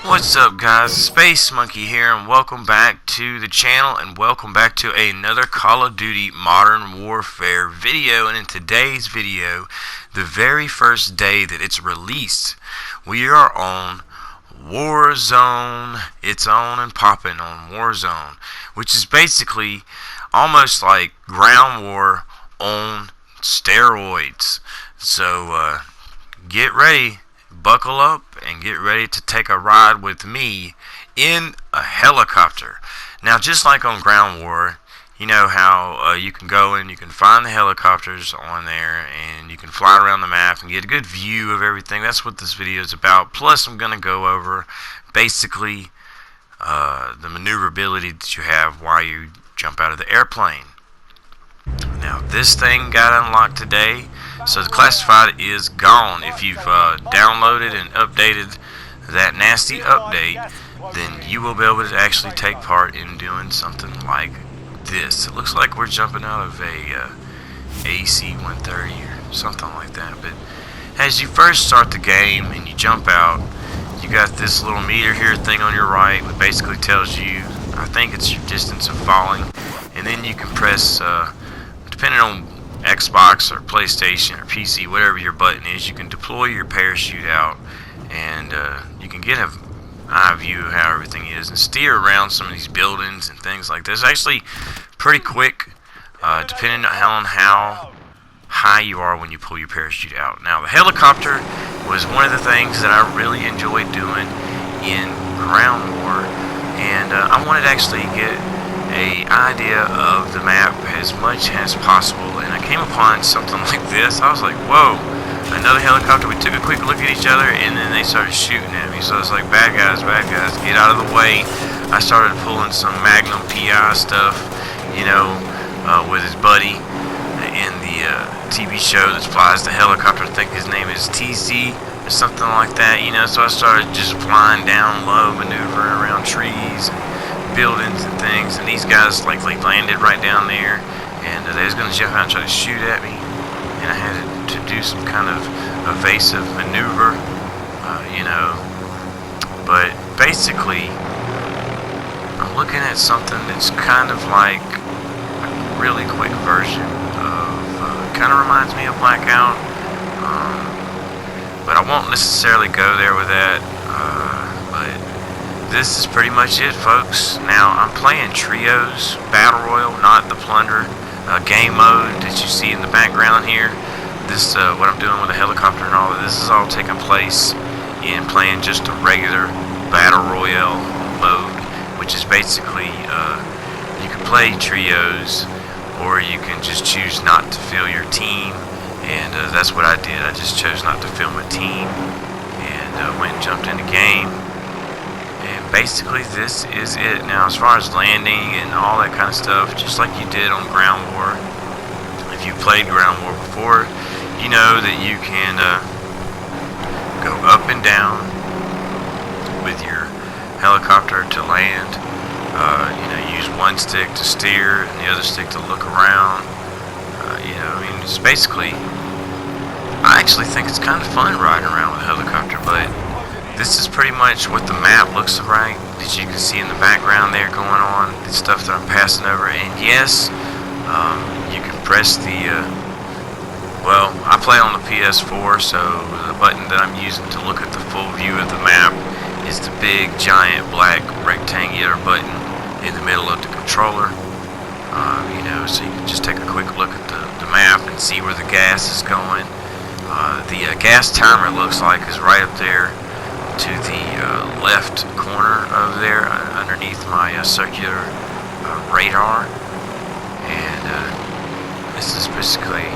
What's up, guys? Space Monkey here, and welcome back to the channel, and welcome back to another Call of Duty Modern Warfare video. And in today's video, the very first day that it's released, we are on Warzone. It's on and popping on Warzone, which is basically almost like ground war on steroids. So get ready, buckle up, and get ready to take a ride with me in a helicopter. Now, just like on ground war, you know how you can go and you can find the helicopters on there and you can fly around the map and get a good view of everything. That's what this video is about. Plus, I'm going to go over basically the maneuverability that you have while you jump out of the airplane. Now, this thing got unlocked today, so the classified is gone. If you've downloaded and updated that nasty update, then you will be able to actually take part in doing something like this. It looks like we're jumping out of a AC-130 or something like that. But as you first start the game and you jump out, you got this little meter here thing on your right, which basically tells you, I think it's your distance of falling, and then you can press depending on Xbox or PlayStation or PC, whatever your button is, you can deploy your parachute out, and you can get an eye view of how everything is and steer around some of these buildings and things like this. Actually, pretty quick, depending on how high you are when you pull your parachute out. Now, the helicopter was one of the things that I really enjoyed doing in ground war, and I wanted to actually get an idea of the map as much as possible, and I came upon something like this. I was like, whoa, another helicopter. We took a quick look at each other, and then they started shooting at me. So it's like, bad guys, get out of the way. I started pulling some Magnum PI stuff, you know, with his buddy in the TV show that flies the helicopter. I think his name is TC or something like that, you know. So I started just flying down low, maneuvering around trees and buildings and things, and these guys like landed right down there, and they was going to jump out and try to shoot at me, and I had to do some kind of evasive maneuver, you know. But basically, I'm looking at something that's kind of like a really quick version of, kind of reminds me of Blackout, but I won't necessarily go there with that, but this is pretty much it, folks. Now, I'm playing Trios Battle Royale, not the Plunder game mode that you see in the background here. This, what I'm doing with the helicopter and all of this is all taking place in playing just a regular Battle Royale mode, which is basically, you can play Trios, or you can just choose not to fill your team, and that's what I did. I just chose not to fill my team, and went and jumped in the game. And basically, this is it. Now, as far as landing and all that kind of stuff, just like you did on ground war, if you played ground war before, you know that you can go up and down with your helicopter to land. You know, use one stick to steer and the other stick to look around. You know, I mean, it's basically, I actually think it's kind of fun riding around with a helicopter, but this is pretty much what the map looks like that you can see in the background there going on, the stuff that I'm passing over. And yes, you can press the, well, I play on the PS4, so the button that I'm using to look at the full view of the map is the big, giant, black, rectangular button in the middle of the controller. You know, so you can just take a quick look at the map and see where the gas is going. The gas timer, it looks like, is right up there to the left corner of there, underneath my circular radar. And this is basically,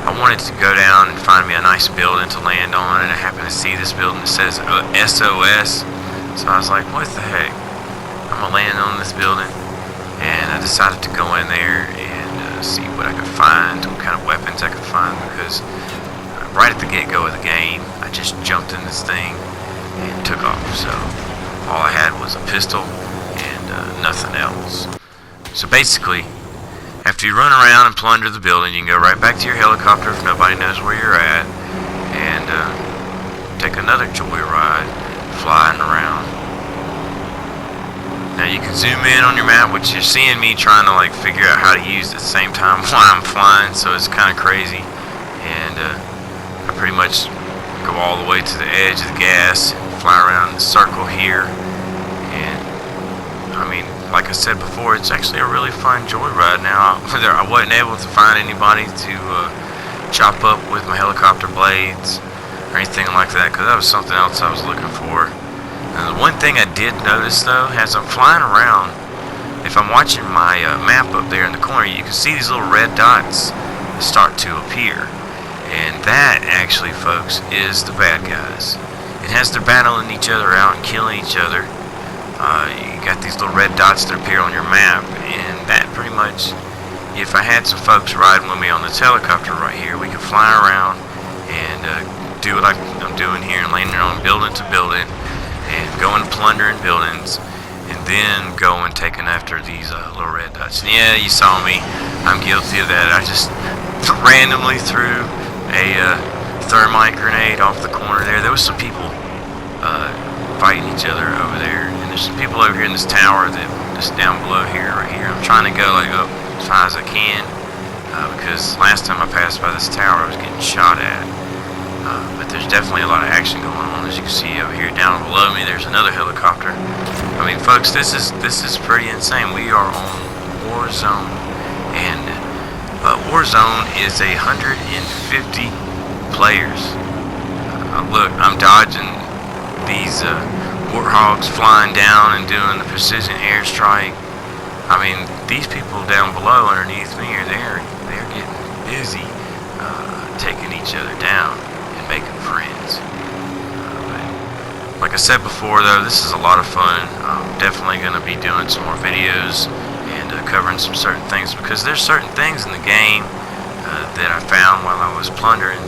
I wanted to go down and find me a nice building to land on, and I happened to see this building that says SOS, so I was like, what the heck, I'm gonna land on this building. And I decided to go in there and see what I could find, what kind of weapons I could find, because right at the get-go of the game, I just jumped in this thing and took off. So all I had was a pistol and nothing else. So basically, after you run around and plunder the building, you can go right back to your helicopter if nobody knows where you're at, and take another joyride flying around can zoom in on your map, which you're seeing me trying to like figure out how to use at the same time while I'm flying, so it's kind of crazy. And I pretty much go all the way to the edge of the gas, fly around in the circle here, and I mean, like I said before, it's actually a really fun joyride. Now, I wasn't able to find anybody to chop up with my helicopter blades or anything like that, because that was something else I was looking for. And the one thing I did notice though, as I'm flying around, if I'm watching my map up there in the corner, you can see these little red dots start to appear. And that actually, folks, is the bad guys. It has they're battling each other out and killing each other. You got these little red dots that appear on your map, and that pretty much, if I had some folks riding with me on this helicopter right here, we could fly around and do what I'm doing here and landing on building to building and going to plundering buildings, and then going taking after these little red dots. And yeah, you saw me. I'm guilty of that. I just randomly threw a thermite grenade off the corner there. There was some people fighting each other over there, and there's some people over here in this tower that just down below here, right here. I'm trying to go like up as high as I can because last time I passed by this tower, I was getting shot at. But there's definitely a lot of action going on, as you can see over here. Down below me, there's another helicopter. I mean, folks, this is pretty insane. We are on Warzone, and Warzone is 150 players. Look, I'm dodging these warthogs flying down and doing the precision airstrike. I mean, these people down below underneath me are they're getting busy taking each other down and making friends. Like I said before, though, this is a lot of fun. I'm definitely going to be doing some more videos and covering some certain things, because there's certain things in the game that I found while I was plundering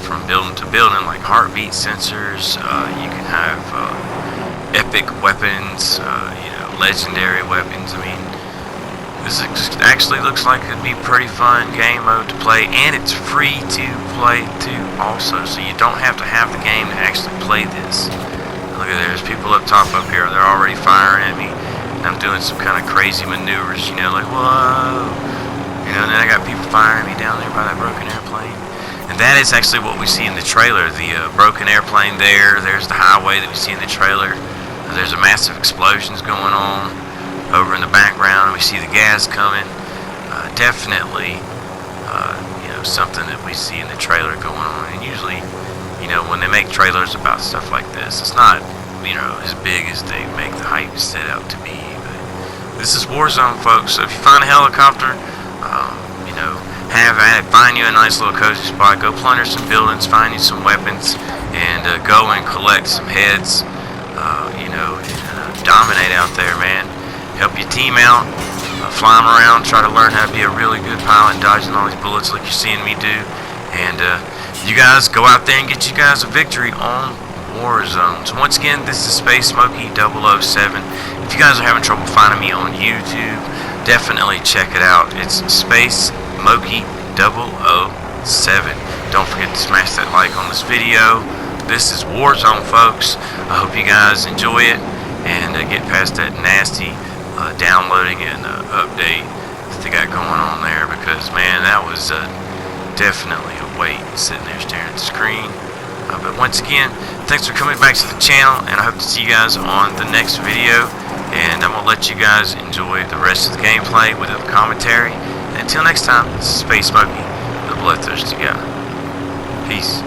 from building to building, like heartbeat sensors. You can have epic weapons, legendary weapons. I mean, this actually looks like it'd be pretty fun game mode to play, and it's free to play too also, so you don't have to have the game to actually play this. Look at there's people up top up here. They're already firing at me. I'm doing some kind of crazy maneuvers, like whoa, and then I got people firing me down there by that broken airplane. And that is actually what we see in the trailer, the broken airplane there. There's the highway that we see in the trailer. There's a massive explosions going on over in the background. We see the gas coming. Definitely, something that we see in the trailer going on. And usually, when they make trailers about stuff like this, it's not, as big as they make the hype set out to be. But this is Warzone, folks. So if you find a helicopter, have at it, find you a nice little cozy spot, go plunder some buildings, find you some weapons, and go and collect some heads, dominate out there, man. Help your team out, fly them around, try to learn how to be a really good pilot, dodging all these bullets like you're seeing me do, and you guys go out there and get you guys a victory on Warzone. So once again, this is Space Smokey 007. If you guys are having trouble finding me on YouTube, definitely check it out. It's Space Smokey 007. Don't forget to smash that like on this video. This is Warzone, folks. I hope you guys enjoy it and get past that nasty downloading and update that they got going on there, because man, that was definitely a wait sitting there staring at the screen. But once again, thanks for coming back to the channel, and I hope to see you guys on the next video. And I'm gonna let you guys enjoy the rest of the gameplay with the commentary. Until next time, this is Space Smokey, the bloodthirsty guy. Peace.